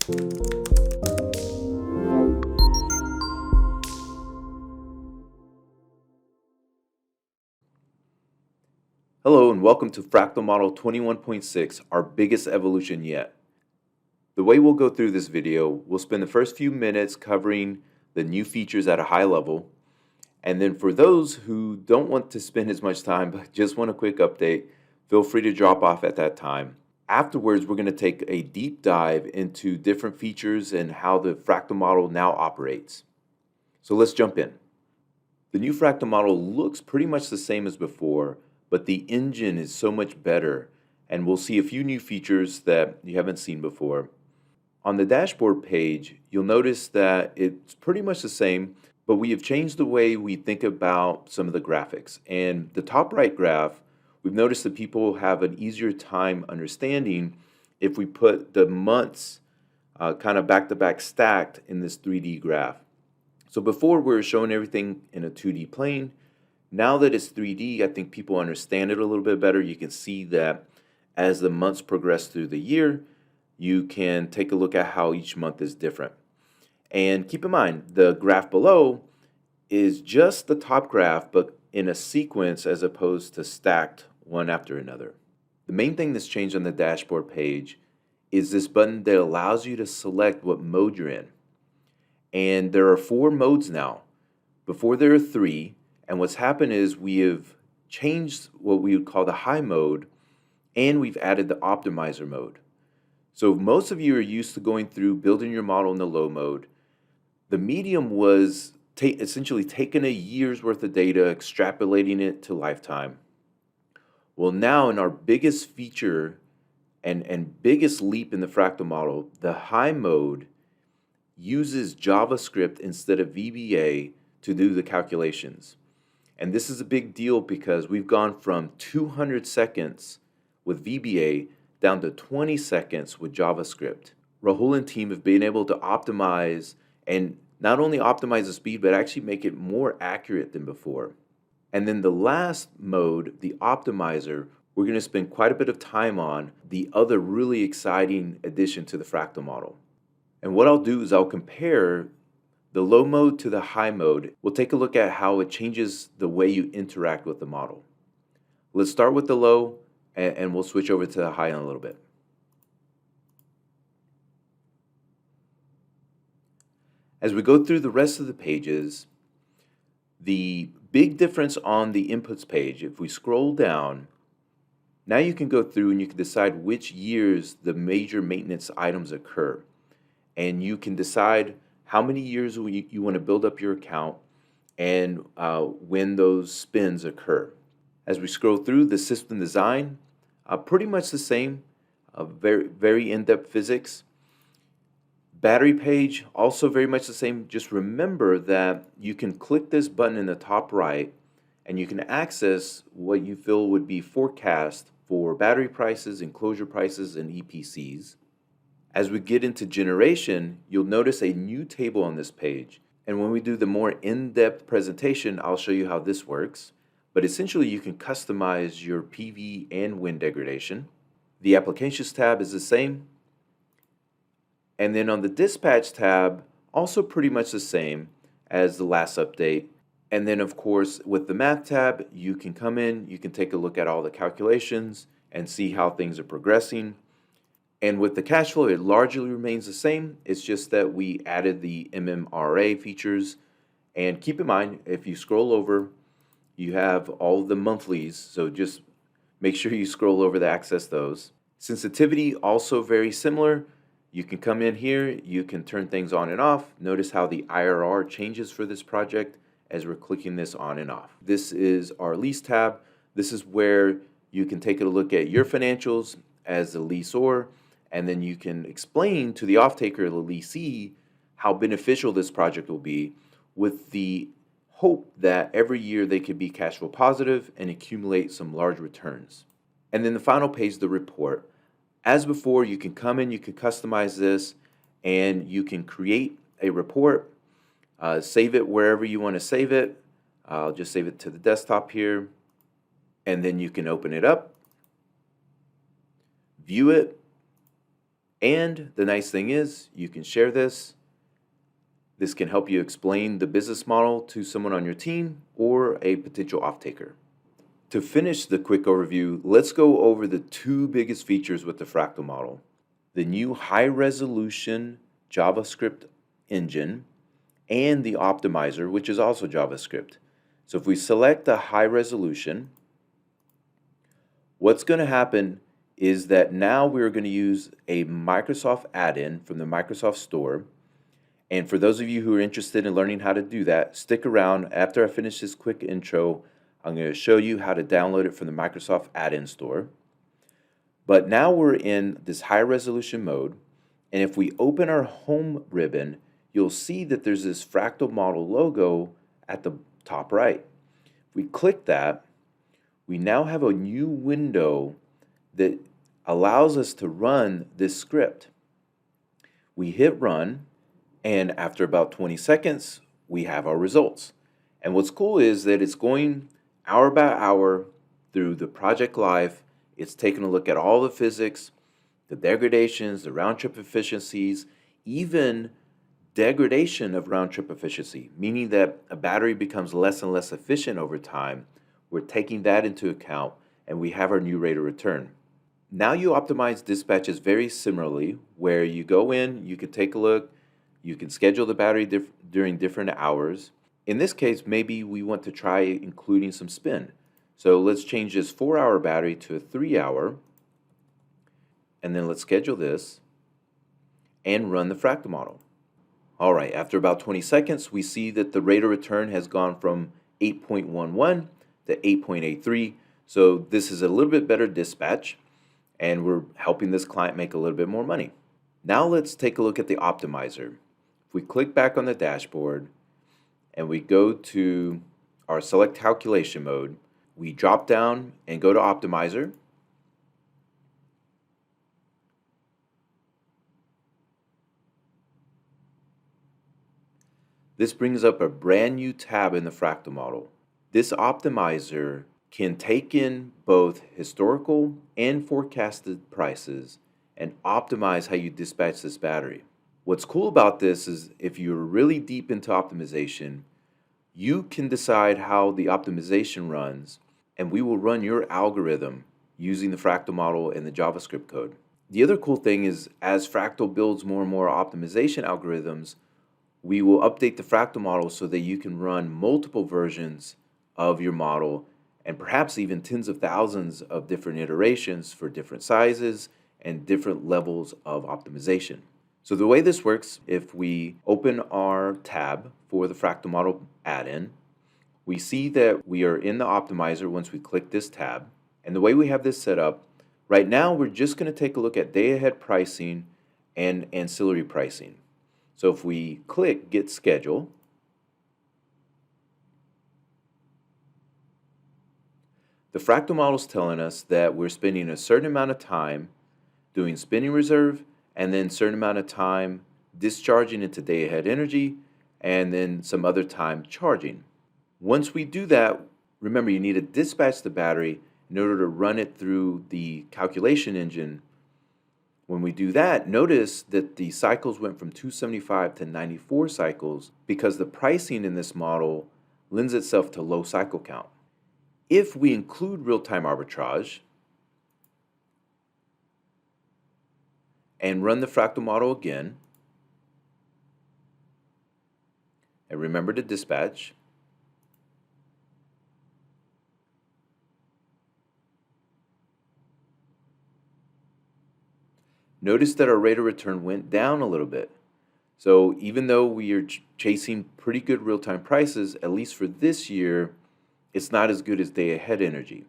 Hello and welcome to Fractal Model 21.6, our biggest evolution yet. The way we'll go through this video, we'll spend the first few minutes covering the new features at a high level, and then for those who don't want to spend as much time but just want a quick update, feel free to drop off at that time. Afterwards, we're going to take a deep dive into different features and how the Fractal model now operates. So let's jump in. The new Fractal model looks pretty much the same as before, but the engine is so much better, and we'll see a few new features that you haven't seen before. On the dashboard page, you'll notice that it's pretty much the same, but we have changed the way we think about some of the graphics. And the top right graph, we've noticed that people have an easier time understanding if we put the months kind of back-to-back stacked in this 3D graph. So before we were showing everything in a 2D plane. Now that it's 3D, I think people understand it a little bit better. You can see that as the months progress through the year, you can take a look at how each month is different. And keep in mind, the graph below is just the top graph, but in a sequence as opposed to stacked one after another. The main thing that's changed on the dashboard page is this button that allows you to select what mode you're in. And there are 4 modes now. Before there are 3. And what's happened is we have changed what we would call the high mode, and we've added the optimizer mode. So most of you are used to going through building your model in the low mode. The medium was essentially taking a year's worth of data, extrapolating it to lifetime. Well, now in our biggest feature and biggest leap in the Fractal model, the high mode uses JavaScript instead of VBA to do the calculations. And this is a big deal because we've gone from 200 seconds with VBA down to 20 seconds with JavaScript. Rahul and team have been able to optimize and not only optimize the speed, but actually make it more accurate than before. And then the last mode, the optimizer, we're going to spend quite a bit of time on, the other really exciting addition to the Fractal model. And what I'll do is I'll compare the low mode to the high mode. We'll take a look at how it changes the way you interact with the model. Let's start with the low, and we'll switch over to the high in a little bit. As we go through the rest of the pages, the big difference on the inputs page, if we scroll down, now you can go through and you can decide which years the major maintenance items occur. And you can decide how many years you want to build up your account and when those spins occur. As we scroll through the system design, pretty much the same, very in-depth physics. Battery page, also very much the same. Just remember that you can click this button in the top right and you can access what you feel would be forecast for battery prices, enclosure prices, and EPCs. As we get into generation, you'll notice a new table on this page. And when we do the more in-depth presentation, I'll show you how this works. But essentially, you can customize your PV and wind degradation. The applications tab is the same. And then on the dispatch tab, also pretty much the same as the last update. And then of course, with the math tab, you can come in, you can take a look at all the calculations and see how things are progressing. And with the cash flow, it largely remains the same. It's just that we added the MMRA features. And keep in mind, if you scroll over, you have all the monthlies. So just make sure you scroll over to access those. Sensitivity, also very similar. You can come in here, you can turn things on and off. Notice how the IRR changes for this project as we're clicking this on and off. This is our lease tab. This is where you can take a look at your financials as the leaseor, and then you can explain to the off-taker, the leasee, how beneficial this project will be, with the hope that every year they could be cash flow positive and accumulate some large returns. And then the final page, the report. As before, you can come in, you can customize this, and you can create a report, save it wherever you want to save it. I'll just save it to the desktop here, and then you can open it up, view it, And the nice thing is you can share this. This can help you explain the business model to someone on your team or a potential off-taker. To finish the quick overview, let's go over the two biggest features with the Fractal model: the new high-resolution JavaScript engine and the optimizer, which is also JavaScript. So if we select the high resolution, what's going to happen is that now we're going to use a Microsoft add-in from the Microsoft Store. And for those of you who are interested in learning how to do that, stick around. After I finish this quick intro, I'm going to show you how to download it from the Microsoft add-in store. But now we're in this high resolution mode, and if we open our home ribbon, you'll see that there's this Fractal Model logo at the top right. If we click that, we now have a new window that allows us to run this script. We hit run, and after about 20 seconds, we have our results. And what's cool is that it's going hour by hour through the project life. It's taking a look at all the physics, the degradations, the round-trip efficiencies, even degradation of round-trip efficiency, meaning that a battery becomes less and less efficient over time. We're taking that into account, and we have our new rate of return. Now you optimize dispatches very similarly, where you go in, you can take a look, you can schedule the battery during different hours. In this case, maybe we want to try including some spin. So let's change this 4-hour battery to a 3-hour, and then let's schedule this and run the Fractal model. All right, after about 20 seconds, we see that the rate of return has gone from 8.11 to 8.83. So this is a little bit better dispatch, and we're helping this client make a little bit more money. Now let's take a look at the optimizer. If we click back on the dashboard and we go to our select calculation mode, we drop down and go to optimizer. This brings up a brand new tab in the Fractal model. This optimizer can take in both historical and forecasted prices and optimize how you dispatch this battery. What's cool about this is if you're really deep into optimization, you can decide how the optimization runs, and we will run your algorithm using the Fractal model and the JavaScript code. The other cool thing is as Fractal builds more and more optimization algorithms, we will update the Fractal model so that you can run multiple versions of your model and perhaps even tens of thousands of different iterations for different sizes and different levels of optimization. So the way this works, if we open our tab for the Fractal model add-in, we see that we are in the optimizer once we click this tab. And the way we have this set up, right now we're just going to take a look at day-ahead pricing and ancillary pricing. So if we click Get Schedule, the Fractal model is telling us that we're spending a certain amount of time doing spinning reserve and then a certain amount of time discharging into day-ahead energy and then some other time charging. Once we do that, remember you need to dispatch the battery in order to run it through the calculation engine. When we do that, notice that the cycles went from 275 to 94 cycles because the pricing in this model lends itself to low cycle count. If we include real-time arbitrage and run the Fractal model again, and remember to dispatch, notice that our rate of return went down a little bit. So even though we are chasing pretty good real-time prices, at least for this year, it's not as good as day-ahead energy.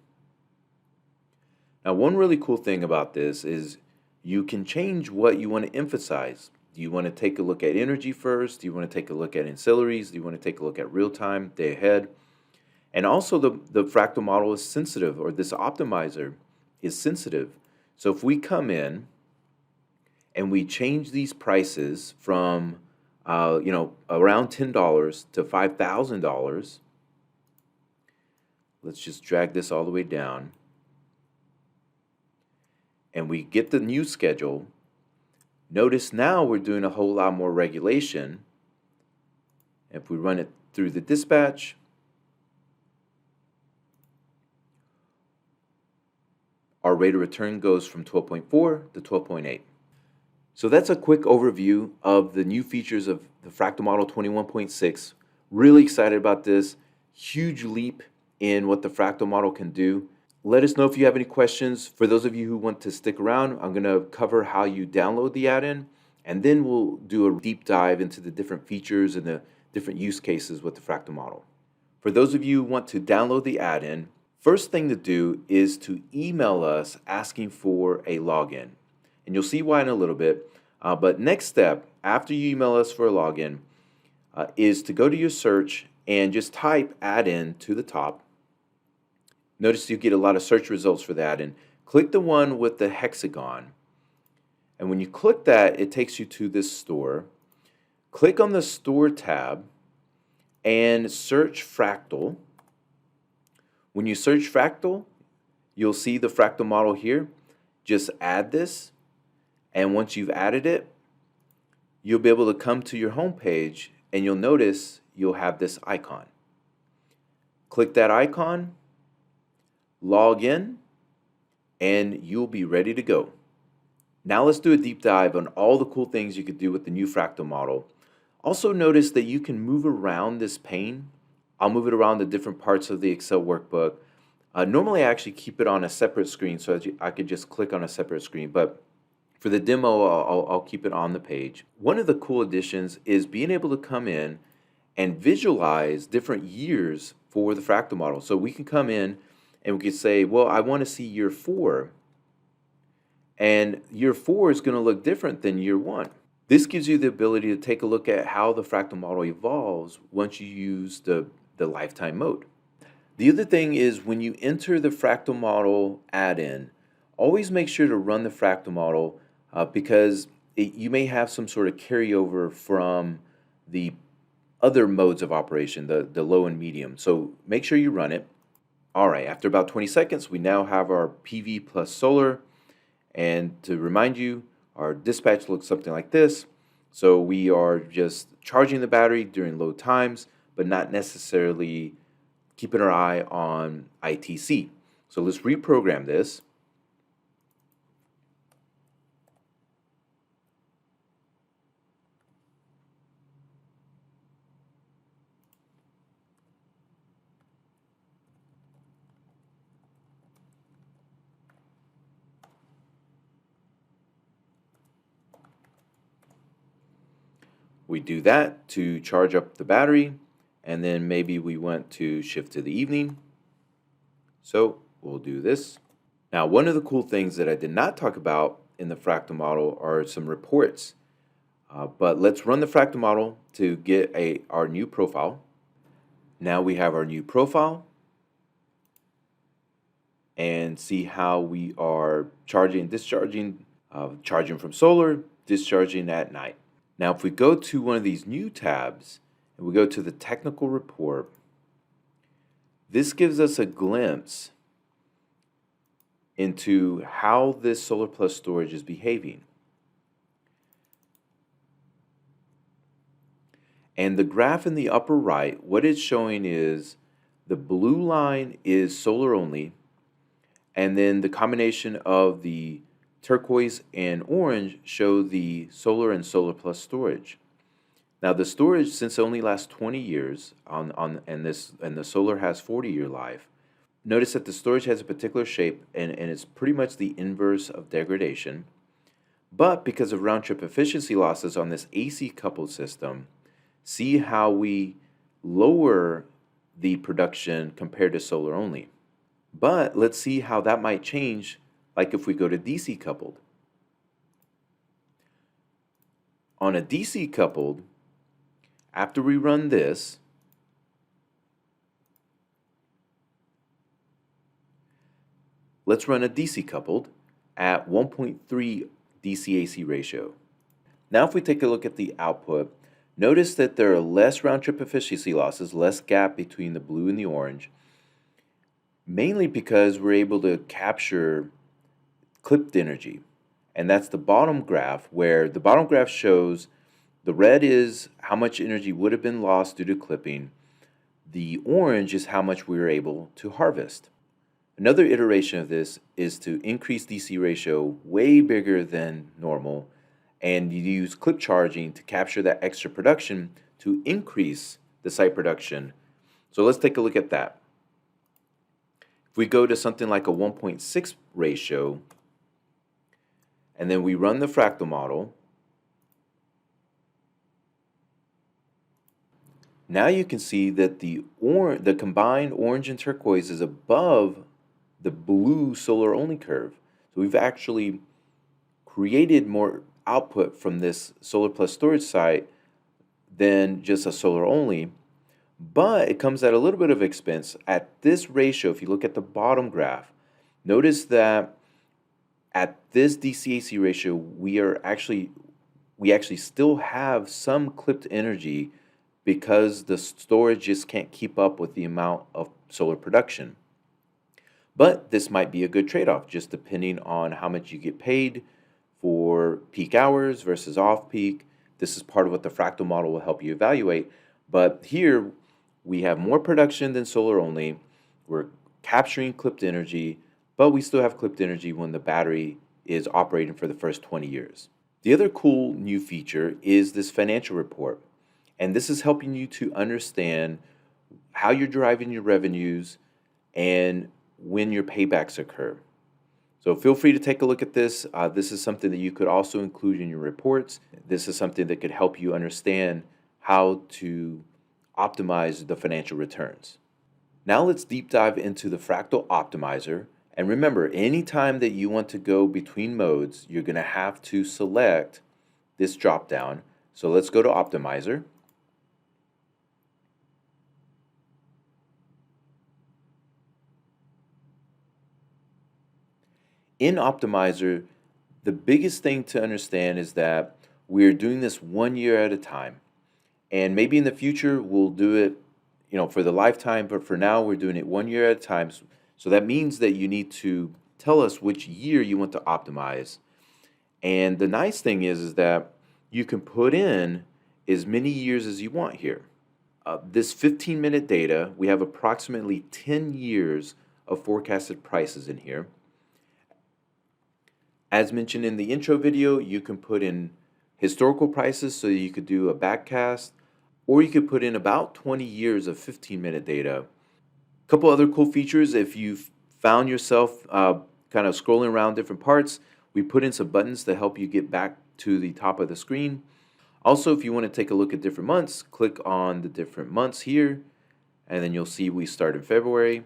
Now, one really cool thing about this is you can change what you want to emphasize. Do you want to take a look at energy first? Do you want to take a look at ancillaries? Do you want to take a look at real-time, day-ahead? And also the Fractal model is sensitive, or this optimizer is sensitive. So if we come in and we change these prices from around $10 to $5,000, let's just drag this all the way down, and we get the new schedule, Notice now we're doing a whole lot more regulation. If we run it through the dispatch, our rate of return goes from 12.4 to 12.8. So that's a quick overview of the new features of the Fractal Model 21.6. Really excited about this. Huge leap in what the Fractal model can do. Let us know if you have any questions. For those of you who want to stick around, I'm going to cover how you download the add-in, and then we'll do a deep dive into the different features and the different use cases with the Fractal model. For those of you who want to download the add-in, first thing to do is to email us asking for a login. And you'll see why in a little bit. But next step, after you email us for a login, is to go to your search and just type add-in to the top. Notice you get a lot of search results for that, and click the one with the hexagon. And when you click that, it takes you to this store. Click on the store tab and search Fractal. When you search Fractal, you'll see the Fractal model here. Just add this, and once you've added it, you'll be able to come to your home page, and you'll notice you'll have this icon. Click that icon, log in, and you'll be ready to go. Now let's do a deep dive on all the cool things you could do with the new Fractal model. Also notice that you can move around this pane. I'll move it around the different parts of the Excel workbook. Normally I actually keep it on a separate screen so that I could just click on a separate screen, but for the demo I'll keep it on the page. One of the cool additions is being able to come in and visualize different years for the Fractal model. So we can come in and we could say, well, I want to see year 4. And year 4 is going to look different than year 1. This gives you the ability to take a look at how the Fractal model evolves once you use the lifetime mode. The other thing is when you enter the Fractal model add-in, always make sure to run the Fractal model because you may have some sort of carryover from the other modes of operation, the low and medium. So make sure you run it. All right, after about 20 seconds, we now have our PV plus solar. And to remind you, our dispatch looks something like this. So we are just charging the battery during low times, but not necessarily keeping our eye on ITC. So let's reprogram this. We do that to charge up the battery, and then maybe we want to shift to the evening. So we'll do this. Now, one of the cool things that I did not talk about in the Fractal model are some reports. But let's run the Fractal model to get our new profile. Now we have our new profile, and see how we are charging, discharging, charging from solar, discharging at night. Now, if we go to one of these new tabs and we go to the technical report, this gives us a glimpse into how this solar plus storage is behaving. And the graph in the upper right, what it's showing is the blue line is solar only, and then the combination of the turquoise and orange show the solar and solar plus storage. Now the storage, since it only lasts 20 years and the solar has 40-year life, notice that the storage has a particular shape and it's pretty much the inverse of degradation. But because of round trip efficiency losses on this AC coupled system, see how we lower the production compared to solar only. But let's see how that might change, like if we go to DC coupled. On a DC coupled, after we run this, let's run a DC coupled at 1.3 DC-AC ratio. Now if we take a look at the output, notice that there are less round trip efficiency losses, less gap between the blue and the orange, mainly because we're able to capture clipped energy. And that's the bottom graph, where the bottom graph shows the red is how much energy would have been lost due to clipping. The orange is how much we were able to harvest. Another iteration of this is to increase DC ratio way bigger than normal, and you use clip charging to capture that extra production to increase the site production. So let's take a look at that. If we go to something like a 1.6 ratio, and then we run the fractal model, now you can see that the combined orange and turquoise is above the blue solar only curve. So we've actually created more output from this solar plus storage site than just a solar only, but it comes at a little bit of expense. At this ratio, if you look at the bottom graph, notice that at this DC-AC ratio, we actually still have some clipped energy because the storage just can't keep up with the amount of solar production. But this might be a good trade-off, just depending on how much you get paid for peak hours versus off-peak. This is part of what the fractal model will help you evaluate. But here, we have more production than solar only. We're capturing clipped energy, but we still have clipped energy when the battery is operating for the first 20 years. The other cool new feature is this financial report. And this is helping you to understand how you're deriving your revenues and when your paybacks occur. So feel free to take a look at this. This is something that you could also include in your reports. This is something that could help you understand how to optimize the financial returns. Now let's deep dive into the Fractal Optimizer. And remember, anytime that you want to go between modes, you're going to have to select this drop down. So let's go to Optimizer. In Optimizer, the biggest thing to understand is that we're doing this 1 year at a time. And maybe in the future we'll do it, for the lifetime, but for now we're doing it 1 year at a time. So that means that you need to tell us which year you want to optimize. And the nice thing is that you can put in as many years as you want here. This 15-minute data, we have approximately 10 years of forecasted prices in here. As mentioned in the intro video, you can put in historical prices, so you could do a backcast, or you could put in about 20 years of 15-minute data. A couple other cool features: if you've found yourself kind of scrolling around different parts, we put in some buttons to help you get back to the top of the screen. Also, if you want to take a look at different months, click on the different months here, and then you'll see we start in February.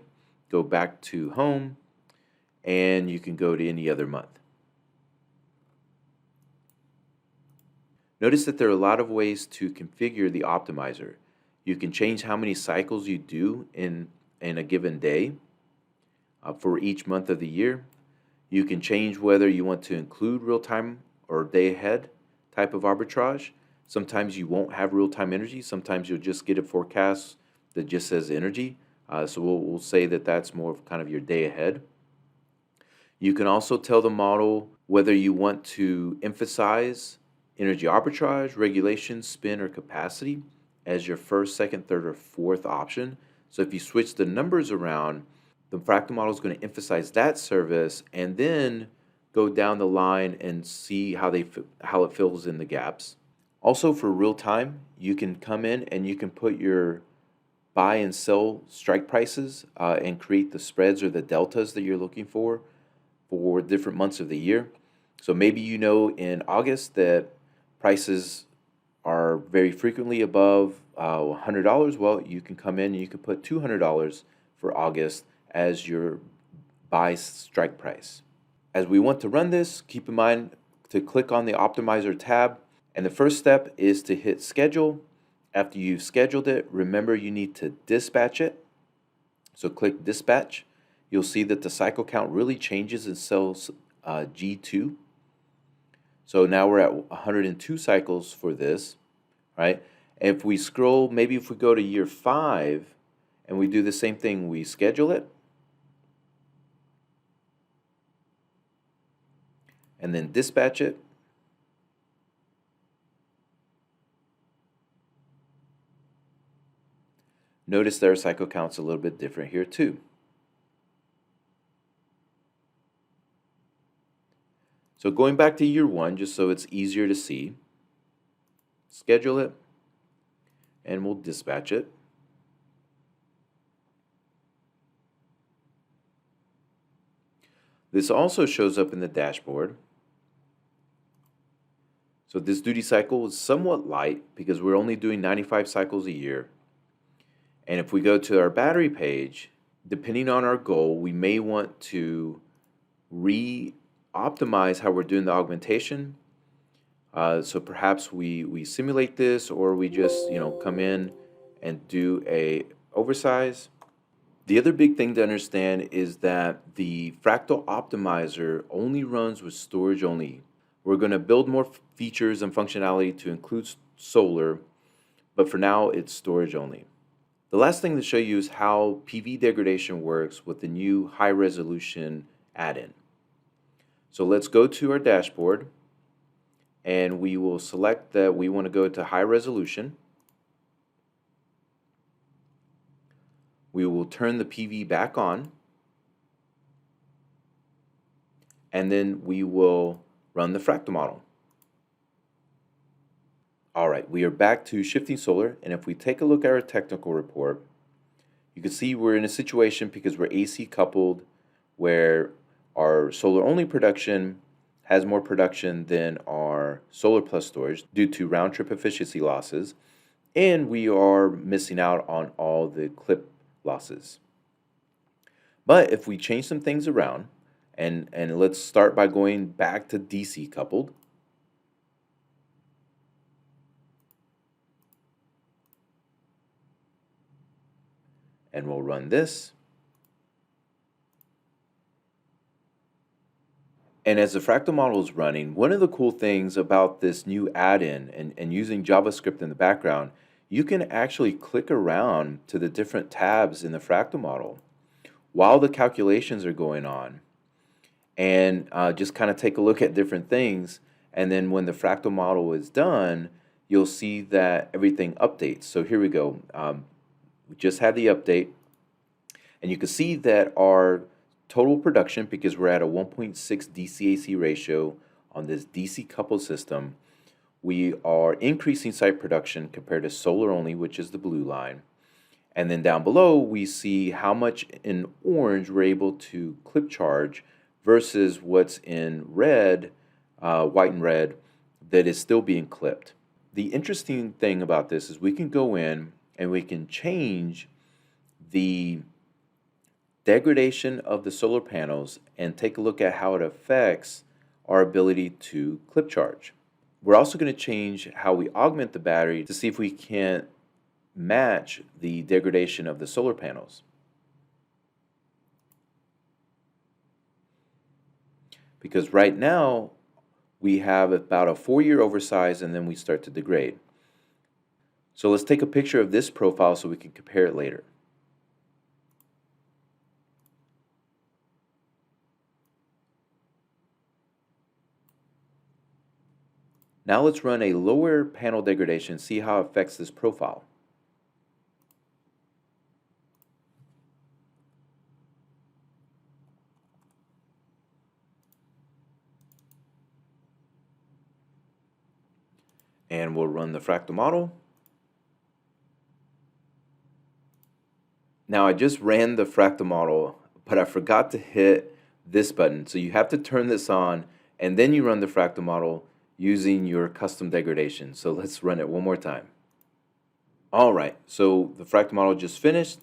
Go back to home, and you can go to any other month. Notice that there are a lot of ways to configure the optimizer. You can change how many cycles you do in a given day for each month of the year. You can change whether you want to include real-time or day-ahead type of arbitrage. Sometimes you won't have real-time energy. Sometimes you'll just get a forecast that just says energy. So we'll say that that's more of kind of your day-ahead. You can also tell the model whether you want to emphasize energy arbitrage, regulation, spin, or capacity as your first, second, third, or fourth option. So if you switch the numbers around, the fractal model is going to emphasize that service and then go down the line and see how it fills in the gaps. Also, for real time, you can come in and you can put your buy and sell strike prices and create the spreads or the deltas that you're looking for different months of the year. So maybe in August that prices are very frequently above $100. Well, you can come in and you can put $200 for August as your buy strike price. As we want to run this, keep in mind to click on the Optimizer tab, and the first step is to hit Schedule. After you've scheduled it, remember you need to dispatch it. So click Dispatch. You'll see that the cycle count really changes in cells G2. So now we're at 102 cycles for this, right? If we scroll, maybe if we go to year 5 and we do the same thing, we schedule it. and then dispatch it. Notice that our cycle count's a little bit different here too. So going back to year 1, just so it's easier to see, schedule it, and we'll dispatch it. This also shows up in the dashboard. So this duty cycle is somewhat light because we're only doing 95 cycles a year. And if we go to our battery page, depending on our goal, we may want to optimize how we're doing the augmentation. So perhaps we simulate this, or we just come in and do a oversize. The other big thing to understand is that the Fractal Optimizer only runs with storage only. We're going to build more features and functionality to include solar, but for now it's storage only. The last thing to show you is how PV degradation works with the new high resolution add-in. So let's go to our dashboard, and we will select that we want to go to high resolution. We will turn the PV back on, and then we will run the Fractal model. All right, we are back to shifting solar, and if we take a look at our technical report, you can see we're in a situation because we're AC coupled where our solar only production has more production than our solar plus storage due to round trip efficiency losses, and we are missing out on all the clip losses. But if we change some things around, and let's start by going back to DC coupled. And we'll run this. And as the Fractal model is running, one of the cool things about this new add-in and using JavaScript in the background, you can actually click around to the different tabs in the Fractal model while the calculations are going on, and just kind of take a look at different things. And then when the Fractal model is done, you'll see that everything updates. So here we go. We just had the update, and you can see that our total production, because we're at a 1.6 DC-AC ratio on this DC coupled system, we are increasing site production compared to solar only, which is the blue line. And then down below, we see how much in orange we're able to clip charge versus what's in red, white and red, that is still being clipped. The interesting thing about this is we can go in and we can change the degradation of the solar panels and take a look at how it affects our ability to clip charge. We're also going to change how we augment the battery to see if we can match the degradation of the solar panels. Because right now we have about a 4-year oversize, and then we start to degrade. So let's take a picture of this profile so we can compare it later. Now let's run a lower panel degradation, see how it affects this profile. And we'll run the Fractal model. Now I just ran the Fractal model, but I forgot to hit this button. So you have to turn this on, and then you run the Fractal model using your custom degradation. So let's run it one more time. All right, so the Fractal model just finished.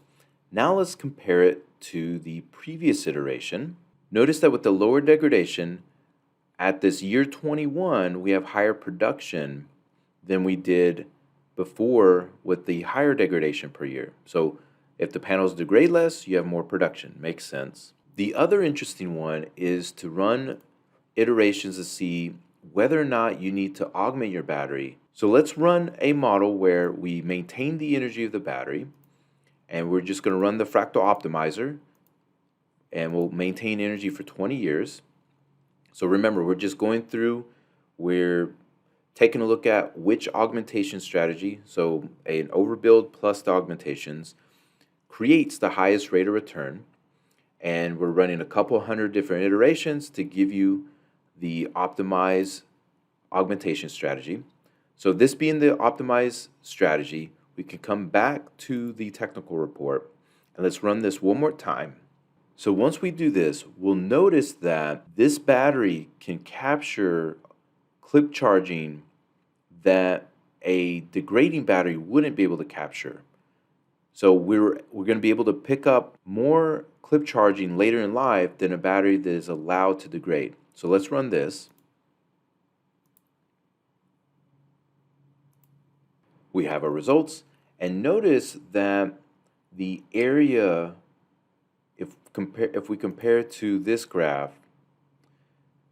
Now let's compare it to the previous iteration. Notice that with the lower degradation, at this year 21, we have higher production than we did before with the higher degradation per year. So if the panels degrade less, you have more production. Makes sense. The other interesting one is to run iterations to see whether or not you need to augment your battery. So let's run a model where we maintain the energy of the battery, and we're just going to run the Fractal Optimizer, and we'll maintain energy for 20 years. So remember, we're just going through, we're taking a look at which augmentation strategy, so an overbuild plus the augmentations, creates the highest rate of return. And we're running a couple hundred different iterations to give you the optimized augmentation strategy. So this being the optimized strategy, we can come back to the technical report and let's run this one more time. So once we do this, we'll notice that this battery can capture clip charging that a degrading battery wouldn't be able to capture. So we're going to be able to pick up more clip charging later in life than a battery that is allowed to degrade. So let's run this. We have our results, and notice that the area, if we compare to this graph,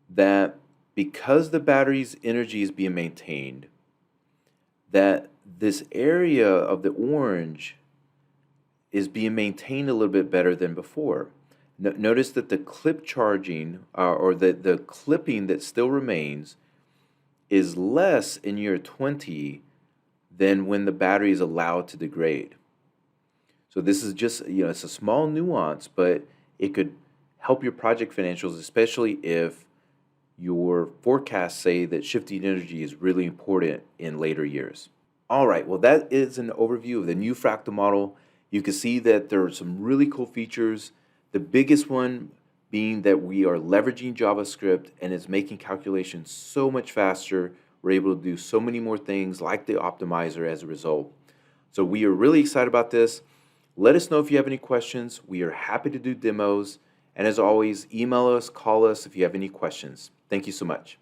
that because the battery's energy is being maintained, that this area of the orange is being maintained a little bit better than before. Notice that the clip charging, or the clipping that still remains, is less in year 20 than when the battery is allowed to degrade. So this is just, it's a small nuance, but it could help your project financials, especially if your forecasts say that shifting energy is really important in later years. All right, well, that is an overview of the new Fractal model. You can see that there are some really cool features. The biggest one being that we are leveraging JavaScript and it's making calculations so much faster. We're able to do so many more things like the optimizer as a result. So we are really excited about this. Let us know if you have any questions. We are happy to do demos. And as always, email us, call us if you have any questions. Thank you so much.